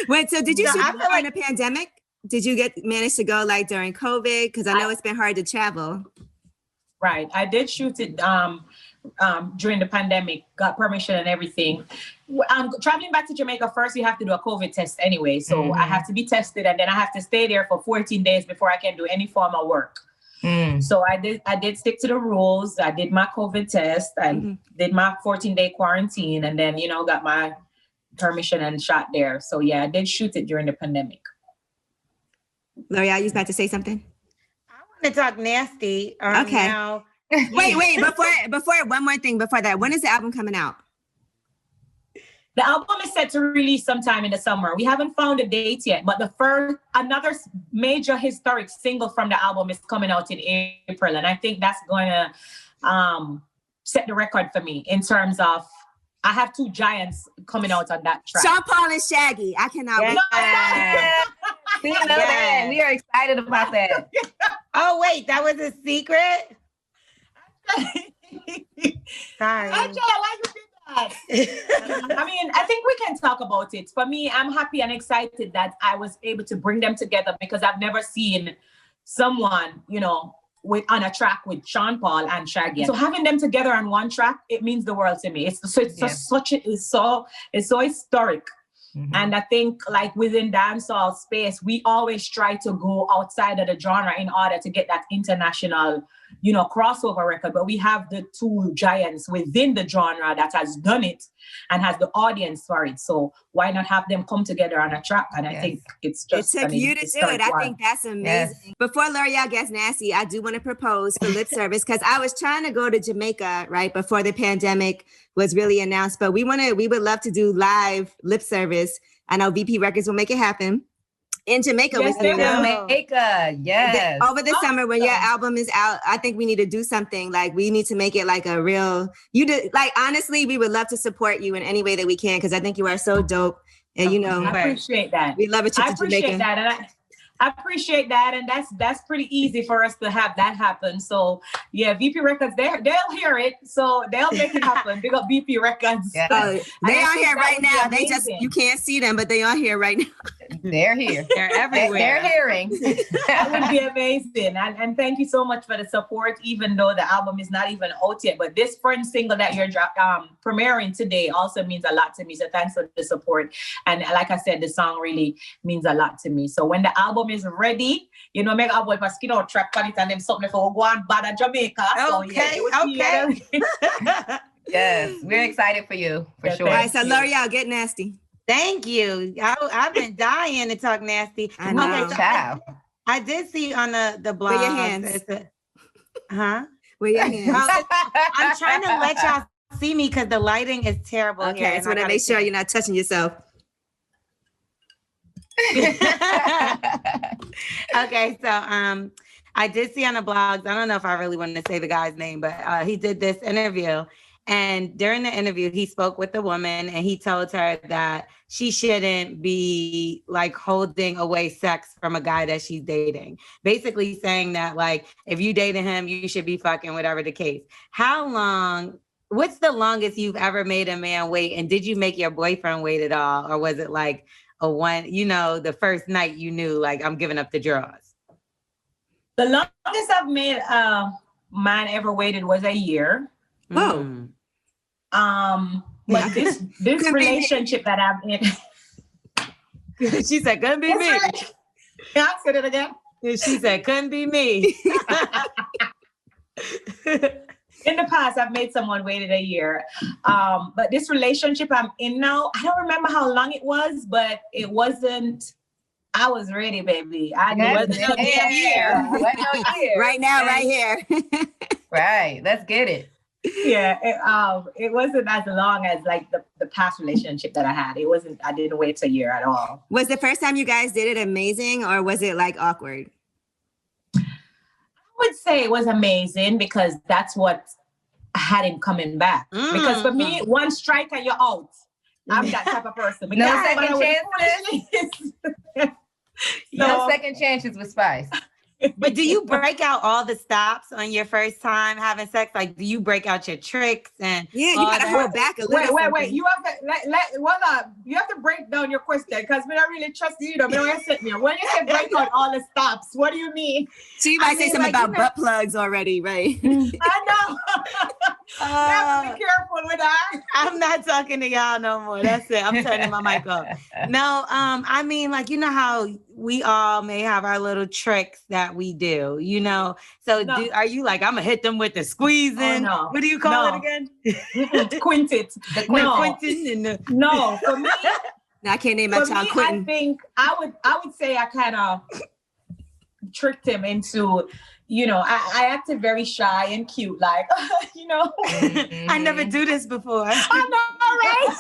Wait, so did you shoot during the pandemic? Did you manage to go like during COVID? Because I know it's been hard to travel. Right. I did shoot it during the pandemic, got permission and everything. Traveling back to Jamaica, first you have to do a COVID test anyway. So I have to be tested and then I have to stay there for 14 days before I can do any form of work. So I did stick to the rules. I did my COVID test. I did my 14-day quarantine and then, you know, got my permission and shot there. So yeah, I did shoot it during the pandemic. L'Oreal, you was about to say something? I want to talk nasty. Okay. Now. Wait, before one more thing before that. When is the album coming out? The album is set to release sometime in the summer. We haven't found a date yet, but another major historic single from the album is coming out in April. And I think that's going to set the record for me in terms of I have two giants coming out on that track. Sean Paul and Shaggy. I cannot wait. We know that. We are excited about that. Oh, wait, that was a secret? Sorry. Angela, why you did that? I mean, I think we can talk about it. For me, I'm happy and excited that I was able to bring them together because I've never seen someone, you know, on a track with Sean Paul and Shaggy. So having them together on one track, it means the world to me. It's so historic. And I think like within dancehall space, we always try to go outside of the genre in order to get that international, you know, crossover record. But we have the two giants within the genre that has done it and has the audience for it. So why not have them come together on a track? And I think it's just it took you to do it. I think that's amazing. Yes. Before L'Oreal gets nasty, I do want to propose for lip service because I was trying to go to Jamaica right before the pandemic was really announced. But we would love to do live lip service. I know VP Records will make it happen. In Jamaica, Jamaica, yes. Over the summer when your album is out, I think we need to do something. Like we need to make it like a real. Honestly, we would love to support you in any way that we can because I think you are so dope. And you know, I appreciate that. We love it. I appreciate that, and I appreciate that, and that's pretty easy for us to have that happen. So yeah, VP Records, they'll hear it, so they'll make it happen. Big up VP Records. Yeah. They are here right now. They you can't see them, but they are here right now. They're here. They're everywhere. They're hearing. That would be amazing. And thank you so much for the support, even though the album is not even out yet. But this Friend single that you're premiering today also means a lot to me. So thanks for the support. And like I said, the song really means a lot to me. So when the album is ready, you know, make a boy for skin out track on it and them something for go on bad at Jamaica. Okay, Yes, we're excited for you, for sure. All right, so L'Oreal, get nasty. Thank you. I've been dying to talk nasty. I know. Okay, so I did see on the blog. Where your hands? Where your hands? I'm trying to let y'all see me because the lighting is terrible. Okay, here, I just want to make sure you're not touching yourself. Okay, so I did see on the blogs. I don't know if I really want to say the guy's name, but he did this interview. And during the interview, he spoke with the woman and he told her that she shouldn't be like holding away sex from a guy that she's dating. Basically saying that like, if you dated him, you should be fucking, whatever the case. What's the longest you've ever made a man wait? And did you make your boyfriend wait at all? Or was it like the first night you knew like I'm giving up the draws? The longest I've made man ever waited was a year. Oh. But this relationship that I'm in. She said, couldn't be me. Can I say it again? She said, couldn't be me. In the past, I've made someone waited a year. But this relationship I'm in now, I don't remember how long it was, but it wasn't. I was ready, baby. I wasn't a year. Right now, right here. Right. Let's get it. Yeah, it wasn't as long as like the past relationship that I had. It wasn't. I didn't wait a year at all. Was the first time you guys did it amazing, or was it like awkward? I would say it was amazing because that's what had him coming back. Because for me, one strike and you're out. I'm that type of person. No second chances. No second chances with Spice. But do you break out all the stops on your first time having sex? Like, do you break out your tricks and you gotta hold back a little? Wait. You have to hold up. You have to break down your question because we don't really trust you. We don't sit there. When you say break out all the stops, what do you mean? So you might say something about butt plugs already, right? I know. You have to be careful with that. I'm not talking to y'all no more. That's it. I'm turning my mic off. No, I mean, like, you know how we all may have our little tricks that we do, you know? So are you like, I'm gonna hit them with the squeezing? Oh, no. What do you call it again? Quintet. No, for me, I can't name my child Quentin. I think I would say I kind of tricked him into, you know, I acted very shy and cute, like, you know. I never do this before. I know, right?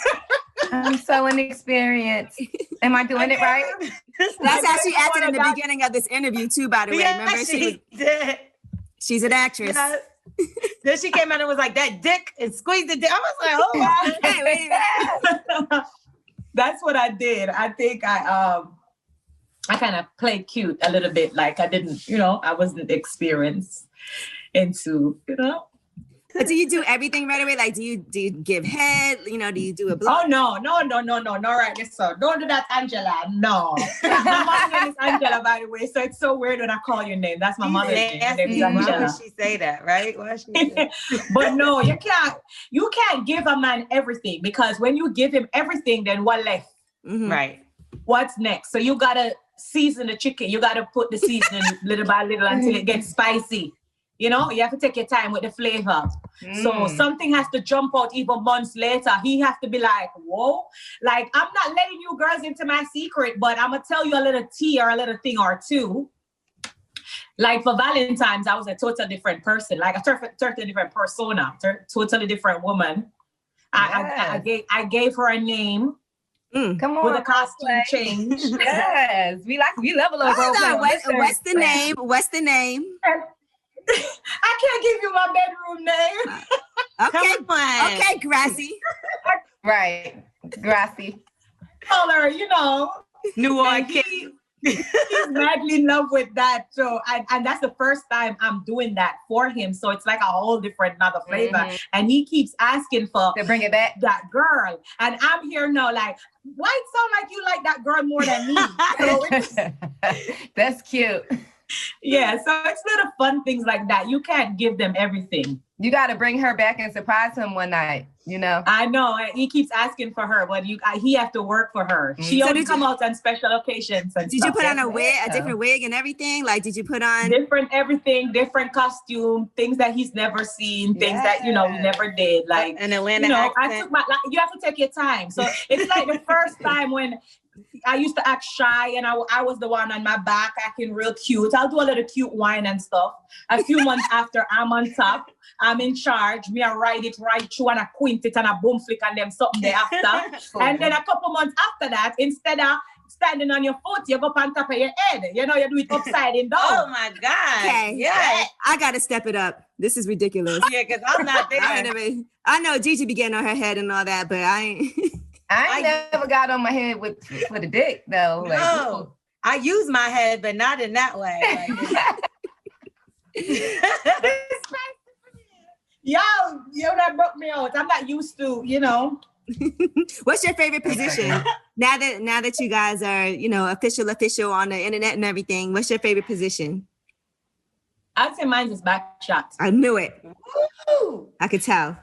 I'm so inexperienced. Am I doing it right? That's how she acted in the beginning of this interview too, by the way. Remember, she did. She's an actress. Yeah. Then she came out and was like, that dick, and squeezed the dick. I was like, oh, hey, wait a minute. That's what I did. I think I kind of played cute a little bit. Like I didn't, you know, I wasn't experienced into, you know. But do you do everything right away? Like, do you give head? You know, do you do a blow? Oh, no. Right, so don't do that, Angela. No. My mom's name is Angela, by the way. So it's so weird when I call your name. That's my mother's name. Why would she say that, right? Why she say But no, you can't give a man everything because when you give him everything, then what left? Mm-hmm. Right. What's next? So you gotta season the chicken. You gotta put the seasoning little by little until it gets spicy. You know, you have to take your time with the flavor. So something has to jump out even months later. He has to be like, whoa, like, I'm not letting you girls into my secret, but I'm going to tell you a little tea or a little thing or two. Like for Valentine's, I was a totally different person, like a totally different persona, totally different woman. Yes. I gave her a name. Come on, with a costume change. Yes, we level over. What's the name? What's the name? I can't give you my bedroom name. Okay, Grassy. Right, Grassy. Call her, you know. New York. He's madly in love with that. So, and that's the first time I'm doing that for him. So it's like a whole different another flavor. Mm-hmm. And he keeps asking for to bring it back. That girl. And I'm here now, like, why it sound like you like that girl more than me? So that's cute. Yeah, so it's little fun things like that. You can't give them everything. You got to bring her back and surprise him one night, you know? I know. He keeps asking for her, but he has to work for her. She only come out on special occasions. And did you put on a different wig and everything? Like, did you put on? Different everything, different costume, things that he's never seen, things that, you know, we never did. Like, an Atlanta you know, accent. You have to take your time. So it's like the first time when I used to act shy and I was the one on my back acting real cute. I'll do a little cute wine and stuff. A few months after, I'm on top. I'm in charge. Me, I ride it right through and I quint it and I boom flick and them something there after. And then a couple months after that, instead of standing on your foot, you go up on top of your head. You know, you do it upside and down. Oh my God. Okay. Yeah. I got to step it up. This is ridiculous. Yeah, because I'm not there. I know Gigi be getting on her head and all that, but I ain't. I never got on my head with a dick though. Like, no, I use my head, but not in that way. Yo, that broke me out. I'm not used to, you know. What's your favorite position? now that you guys are, you know, official on the internet and everything, what's your favorite position? I'd say mine is back shot. I knew it. Woo! I could tell.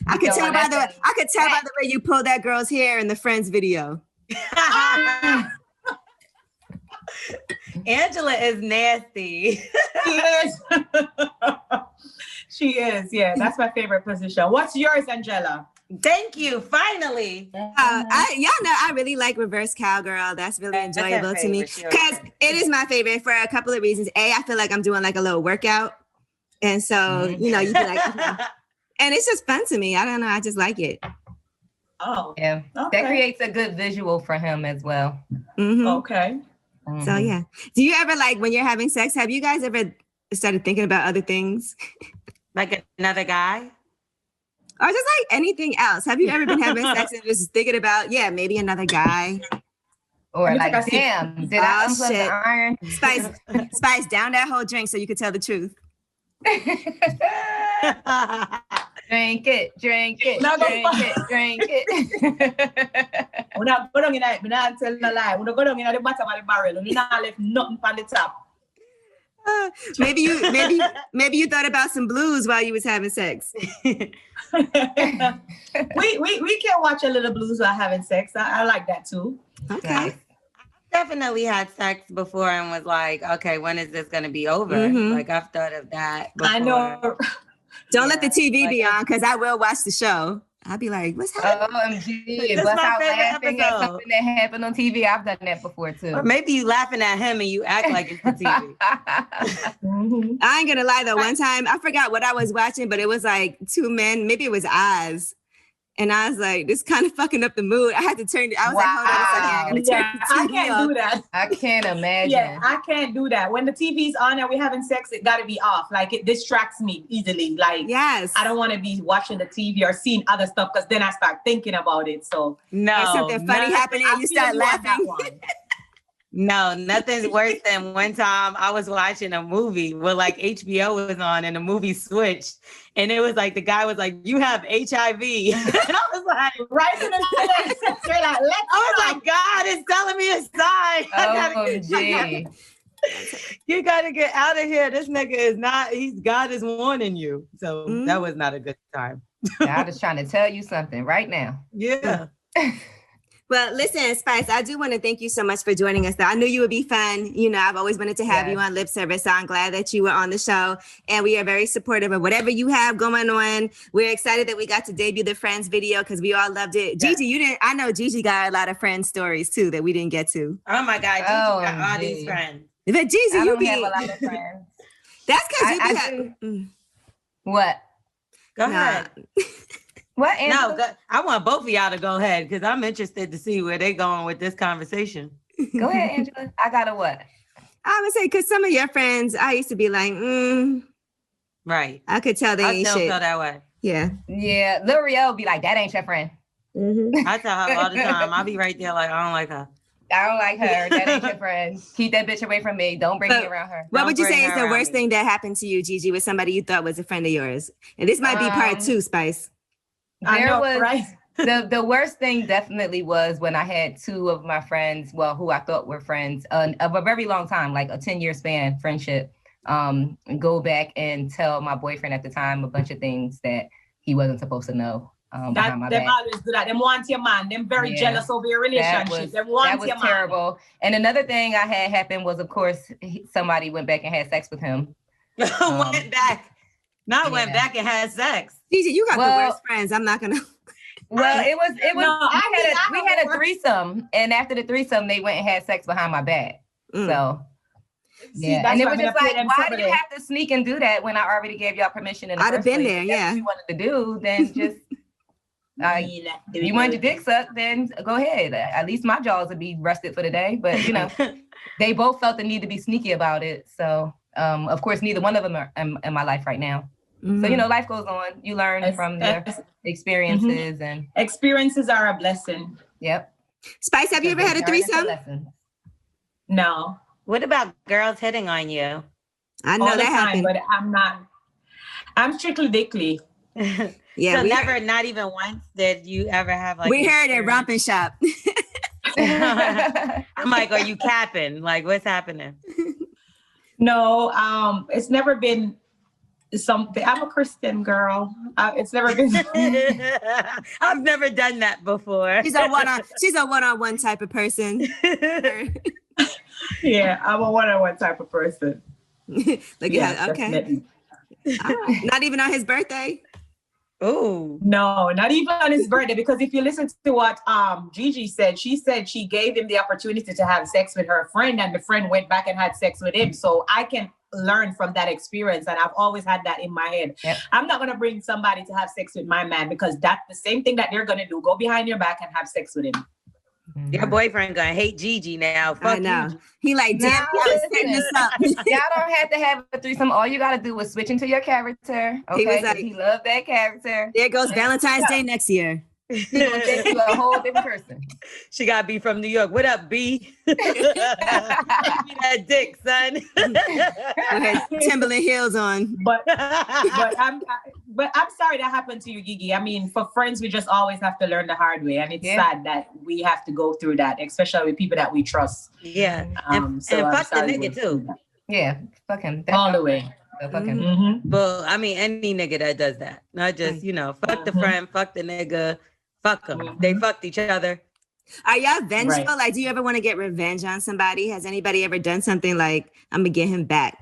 I could tell by the way you pulled that girl's hair in the Friends video. Angela is nasty. She is. She is. Yeah, that's my favorite position. What's yours, Angela? Thank you. Finally. Y'all know I really like reverse cowgirl. That's really enjoyable to me because it is my favorite for a couple of reasons. A, I feel like I'm doing like a little workout. And so, you know, you'd be like, and it's just fun to me. I don't know. I just like it. Oh, yeah. Okay. That creates a good visual for him as well. Okay. So yeah. Do you ever like when you're having sex? Have you guys ever started thinking about other things? Like another guy? Or just like anything else? Have you ever been having sex and just thinking about, maybe another guy? Or like, damn, did I unplug the iron? Spice, down that whole drink so you could tell the truth. Drink it. When I go down in it, when I tell no lie, when I go down in the bottom of the barrel, and you not left nothing on the top. Maybe you thought about some blues while you was having sex. we can watch a little blues while having sex. I like that too. Okay. I definitely had sex before and was like, okay, when is this gonna be over? Like I've thought of that before. I know. Don't let the TV be on, because I will watch the show. I'll be like, what's happening? OMG, bust out laughing at something that happened on TV. I've done that before too. Or maybe you laughing at him and you act like it's the TV. I ain't gonna lie though, one time, I forgot what I was watching, but it was like two men, maybe it was Oz. And I was like, this kind of fucking up the mood. I had to turn it. I was like, hold on a second. I gotta turn the TV I can't off. do that. I can't imagine. Yeah, I can't do that. When the TV's on and we're having sex, it gotta be off. Like it distracts me easily. Like yes, I don't want to be watching the TV or seeing other stuff because then I start thinking about it. So or something funny happening and you start laughing. No, nothing's worse than one time I was watching a movie where like HBO was on and the movie switched. And it was like, the guy was like, you have HIV. And I was like, right in the face. I was like, God is telling me a sign. OMG. You got to get out of here. This nigga is not, God is warning you. So that was not a good time. I was trying to tell you something right now. Yeah. Well, listen, Spice, I do want to thank you so much for joining us. Though I knew you would be fun. You know, I've always wanted to have you on Lip Service, so I'm glad that you were on the show. And we are very supportive of whatever you have going on. We're excited that we got to debut the Friends video because we all loved it. Gigi, you didn't. I know Gigi got a lot of Friends stories too that we didn't get to. Oh my God, Gigi got all these friends. But Gigi, I you don't have a lot of friends. That's because you have. What? Go ahead. What, Angela? No, I want both of y'all to go ahead because I'm interested to see where they're going with this conversation. Go ahead, Angela. I got a what? I would say because some of your friends, I used to be like, right. I could tell they ain't still shit. feel that way. Yeah. Yeah. Lil Riel be like, that ain't your friend. I tell her all the time. I'll be right there like, I don't like her. I don't like her. That ain't your friend. Keep that bitch away from me. Don't bring me around her. What would you say is the worst thing that happened to you, Gigi, with somebody you thought was a friend of yours? And this might be part 2, Spice. The worst thing definitely was when I had 2 of my friends, who I thought were friends of a very long time, like a 10-year span friendship, go back and tell my boyfriend at the time a bunch of things that he wasn't supposed to know. Behind my back. Always do that. Them want your man. Them very jealous of your relationship. Them want your man. Terrible. And another thing I had happen was, of course, somebody went back and had sex with him. Went back and had sex. Gigi, you got the worst friends. I'm not gonna. Well, it was. No, we had a threesome, and after the threesome, they went and had sex behind my back. So. Yeah, and it was just like, why do you have to sneak and do that when I already gave y'all permission? I'd have been there, yeah. If you wanted to do, then just if you wanted your dick sucked, then go ahead. At least my jaws would be rested for the day. But you know, they both felt the need to be sneaky about it. So, of course, neither one of them are in my life right now. So you know, life goes on. You learn from their experiences, and experiences are a blessing. Yep. Spice, have you ever had a threesome? No. What about girls hitting on you? I know that happened, but I'm not. I'm strictly dickly. Yeah. So never, not even once, did you ever have like? We heard it romping shop. I'm like, are you capping? Like, what's happening? No, it's never been something. I'm a Christian girl. It's never been. I've never done that before. She's a one-on-one type of person. Yeah, I'm a one-on-one type of person. Look at okay. Not even on his birthday. Oh no, not even on his birthday. Because if you listen to what Gigi said, she said she gave him the opportunity to have sex with her friend, and the friend went back and had sex with him. So I can learned from that experience, and I've always had that in my head. Yep. I'm not gonna bring somebody to have sex with my man because that's the same thing that they're gonna do. Go behind your back and have sex with him. Your boyfriend gonna hate Gigi now. Fuck I know. you. He like, damn, I was setting this up. Y'all don't have to have a threesome. All you gotta do is switch into your character. Okay, he was like, he loved that character. There goes Valentine's Day next year. He gonna take you a whole different person. She gotta be from New York. What up, B? Give me that dick, son. Timberland heels on. But I'm sorry that happened to you, Gigi. I mean, for friends, we just always have to learn the hard way, and it's sad that we have to go through that, especially with people that we trust. Yeah, and fuck the nigga too. Yeah, fuck him all the way. Fuck him. Mm-hmm. But I mean, any nigga that does that, not just fuck the friend, fuck the nigga. Fuck them. They fucked each other. Are y'all vengeful? Right. Like, do you ever want to get revenge on somebody? Has anybody ever done something like, I'm going to get him back?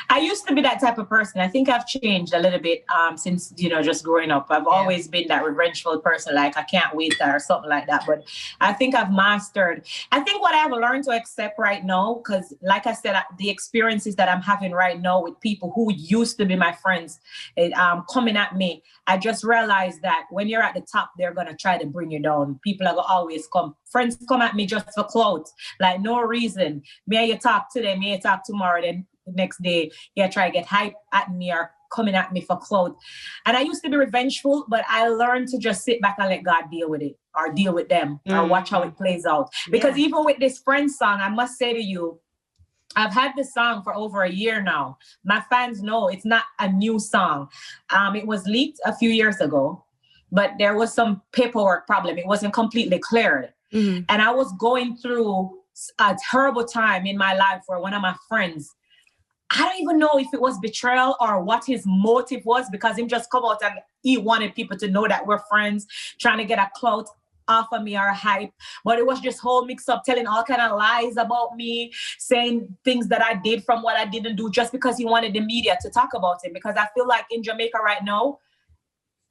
I used to be that type of person. I think I've changed a little bit since, just growing up. I've always been that revengeful person, like I can't wait or something like that. But I think I've mastered. I think what I've learned to accept right now, because like I said, the experiences that I'm having right now with people who used to be my friends coming at me, I just realized that when you're at the top, they're going to try to bring you down. People are going to always come. Friends come at me just for clout, like no reason. May you talk today, may you talk tomorrow, then the next day, try to get hype at me or coming at me for clout. And I used to be revengeful, but I learned to just sit back and let God deal with it or deal with them or watch how it plays out. Because even with this Friends song, I must say to you, I've had this song for over a year now. My fans know it's not a new song. It was leaked a few years ago, but there was some paperwork problem. It wasn't completely cleared. Mm-hmm. And I was going through a terrible time in my life for one of my friends. I don't even know if it was betrayal or what his motive was, because him just come out and he wanted people to know that we're friends, trying to get a clout off of me or a hype. But it was just whole mix up, telling all kind of lies about me, saying things that I did from what I didn't do just because he wanted the media to talk about it. Because I feel like in Jamaica right now,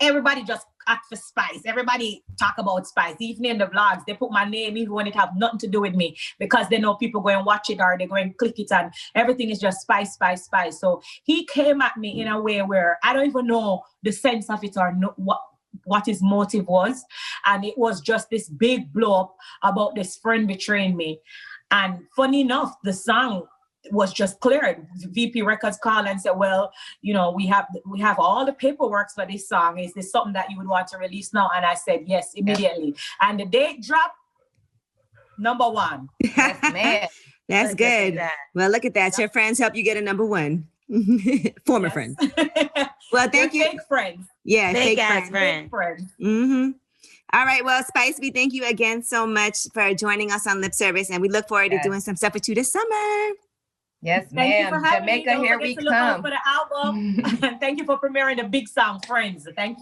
everybody just act for spice. Everybody talk about spice. Even in the vlogs, they put my name even when it have nothing to do with me, because they know people go and watch it or they go and click it, and everything is just spice, spice, spice. So he came at me in a way where I don't even know the sense of it or what his motive was. And it was just this big blow up about this friend betraying me. And funny enough, the song was just cleared. VP Records called and said, well, we have all the paperwork for this song. Is this something that you would want to release now? And I said, yes, immediately. Yeah. And the date dropped, number one. Yes, man. That's good. Well, look at that. Your friends help you get a number one. Former friends. Well, thank you. Fake friends. Yeah, fake friends. Mm-hmm. All right. Well, Spice, we thank you again so much for joining us on Lip Service, and we look forward to doing some stuff with you this summer. Yes, ma'am. Jamaica, here we come. For the album. And thank you for premiering the big song, Friends. Thank you.